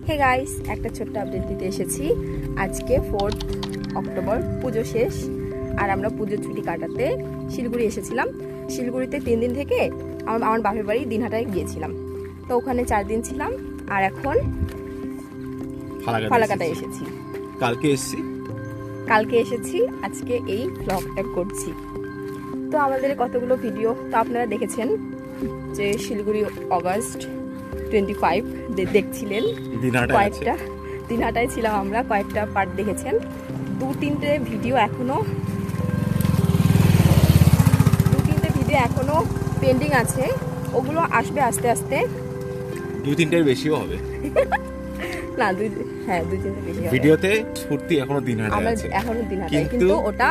Hey guys, একটা ছোট্ট update দিতে এসেছি। আজকে 4th অক্টোবর, পুজো শেষ আর আমরা পুজোর ছুটি কাটাতে শিলিগুড়ি এসেছিলাম। শিলিগুড়িতে 3 দিন থেকে আমার বাপের বাড়ি দিনহাটায় গিয়েছিলাম। তো ওখানে 4 দিন ছিলাম আর এখন ফালাকাটায় এসেছি। কালকে এসেছি, আজকে এই ব্লগটা করছি। তো আমাদের কতগুলো ভিডিও তো আপনারা দেখেছেন যে শিলিগুড়ি অগাস্ট 25 দেখছিলেন, কয়েকটা দিনহাটায় ছিলাম আমরা, কয়েকটা পার্ট দেখেছেন। 2-3টে ভিডিও এখনো পেন্ডিং আছে, ওগুলো আসবে আস্তে আস্তে। 2-3টের বেশিও হবে না, 2-3টে বেশি হবে। ভিডিওতে স্ফূর্তি এখনো দিনহাটায় আছে, এখনো দিনহাটায়, কিন্তু ওটা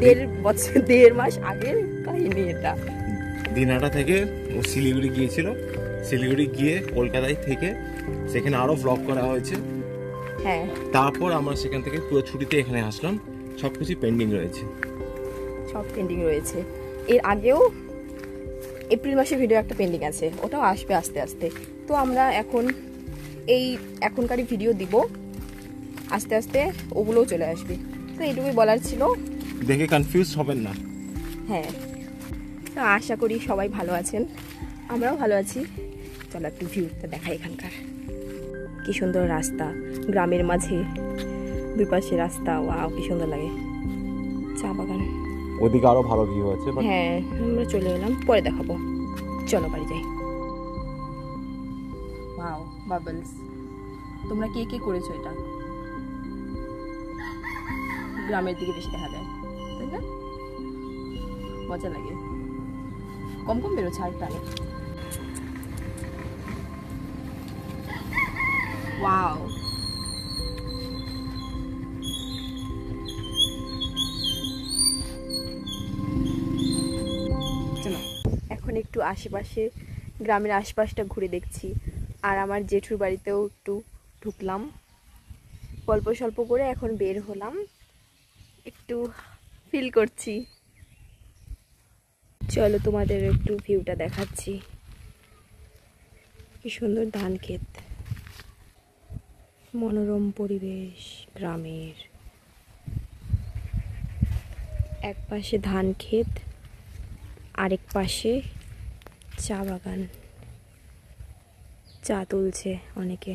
1.5 মাস আগের কাহিনী। এটা দিনহাটা থেকে ও শিলিগুড়ি গিয়েছিল, শিলিগুড়ি গিয়ে কলকাতায় থেকে সেখানে আরো ব্লগ করা হয়েছে। হ্যাঁ, তারপর আমরা সেখান থেকে পুরো ছুটিতে এখানে আসলাম। সবকিছু পেন্ডিং রয়েছে, সব পেন্ডিং রয়েছে। এর আগেও এপ্রিল মাসে ভিডিও একটা পেন্ডিং আছে, ওটাও আসবে আস্তে আস্তে। তো আমরা এখনকারই ভিডিও দিব, আস্তে আস্তে ওগুলোও চলে আসবে। তো এইটুকুই বলার ছিল, দেখে কনফিউজ হবেন না। হ্যাঁ, তো আশা করি সবাই ভালো আছেন, আমরাও ভালো আছি। চলো একটু ভিউটা দেখাই। এখানকার কি সুন্দর রাস্তা, গ্রামের মাঝে দুই পাশে রাস্তা, ওয়াও কি সুন্দর লাগে। চা বাগান, ওদিকে আরো ভালো ভিউ আছে। হ্যাঁ, আমরা চলে এলাম, পরে দেখাবো। চলো বাড়ি যাই। Wow, bubbles. তোমরা কে কে করেছো এটা? গ্রামের দিকে বেশি দেখা যায়, তাই না? মজা লাগে। কম কম বেরোচ্ছে, আর টানে। ওয়াও, চলো এখন একটু আশেপাশে, গ্রামের আশপাশটা ঘুরে দেখছি। আর আমার জেঠুর বাড়িতেও একটু ঢুকলাম, গল্প স্বল্প করে এখন বের হলাম, একটু ফিল করছি। চলো তোমাদের একটু ভিউটা দেখাচ্ছি। কি সুন্দর ধান ক্ষেত, মনোরম পরিবেশ গ্রামের। এক পাশে ধান ক্ষেত, আরেক পাশে চা বাগান, চা তুলছে অনেকে।